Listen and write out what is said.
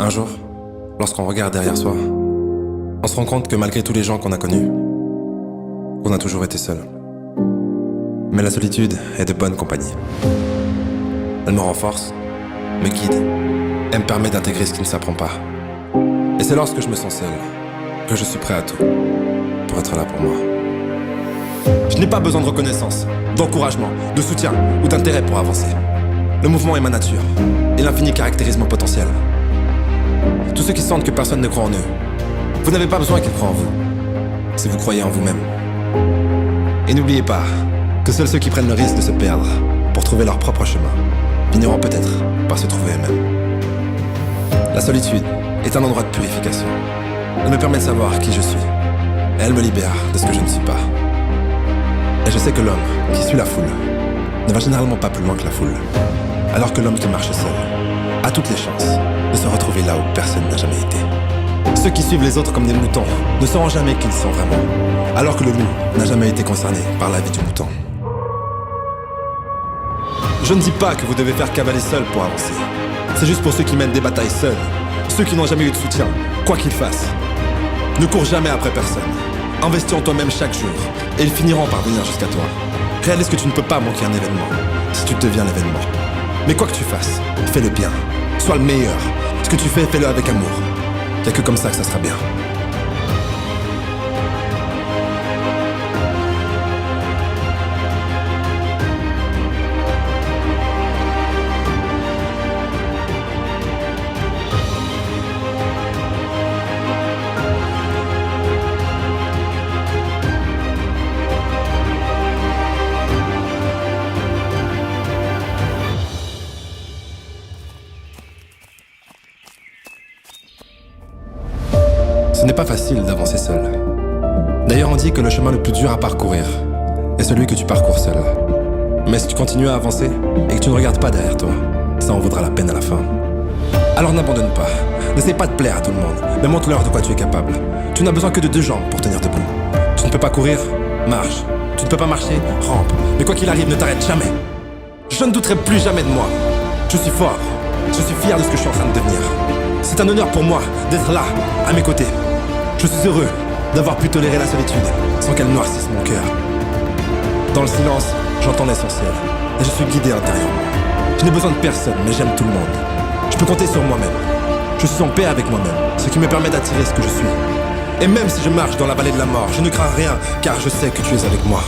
Un jour, lorsqu'on regarde derrière soi, on se rend compte que malgré tous les gens qu'on a connus, on a toujours été seul. Mais la solitude est de bonne compagnie. Elle me renforce, me guide et me permet d'intégrer ce qui ne s'apprend pas. Et c'est lorsque je me sens seul que je suis prêt à tout pour être là pour moi. Je n'ai pas besoin de reconnaissance, d'encouragement, de soutien ou d'intérêt pour avancer. Le mouvement est ma nature et l'infini caractérise mon potentiel. Tous ceux qui sentent que personne ne croit en eux, vous n'avez pas besoin qu'ils croient en vous, si vous croyez en vous-même. Et n'oubliez pas que seuls ceux qui prennent le risque de se perdre pour trouver leur propre chemin finiront peut-être par se trouver eux-mêmes. La solitude est un endroit de purification. Elle me permet de savoir qui je suis, et elle me libère de ce que je ne suis pas. Et je sais que l'homme qui suit la foule ne va généralement pas plus loin que la foule, alors que l'homme qui marche seul a toutes les chances de se retrouver là où personne n'a jamais été. Ceux qui suivent les autres comme des moutons ne sauront jamais qui ils sont vraiment, alors que le loup n'a jamais été concerné par la vie du mouton. Je ne dis pas que vous devez faire cavaler seul pour avancer. C'est juste pour ceux qui mènent des batailles seuls, ceux qui n'ont jamais eu de soutien, quoi qu'ils fassent. Ne cours jamais après personne. Investis en toi-même chaque jour, et ils finiront par venir jusqu'à toi. Réalise que tu ne peux pas manquer un événement, si tu deviens l'événement. Mais quoi que tu fasses, fais le bien. Sois le meilleur. Ce que tu fais, fais-le avec amour. Il n'y a que comme ça que ça sera bien. Ce n'est pas facile d'avancer seul. D'ailleurs, on dit que le chemin le plus dur à parcourir est celui que tu parcours seul. Mais si tu continues à avancer et que tu ne regardes pas derrière toi, ça en vaudra la peine à la fin. Alors n'abandonne pas. N'essaie pas de plaire à tout le monde, mais montre-leur de quoi tu es capable. Tu n'as besoin que de 2 jambes pour tenir debout. Tu ne peux pas courir, marche. Tu ne peux pas marcher, rampe. Mais quoi qu'il arrive, ne t'arrête jamais. Je ne douterai plus jamais de moi. Je suis fort. Je suis fier de ce que je suis en train de devenir. C'est un honneur pour moi d'être là, à mes côtés. Je suis heureux d'avoir pu tolérer la solitude sans qu'elle noircisse mon cœur. Dans le silence, j'entends l'essentiel et je suis guidé intérieurement. Je n'ai besoin de personne, mais j'aime tout le monde. Je peux compter sur moi-même. Je suis en paix avec moi-même, ce qui me permet d'attirer ce que je suis. Et même si je marche dans la vallée de la mort, je ne crains rien, car je sais que tu es avec moi.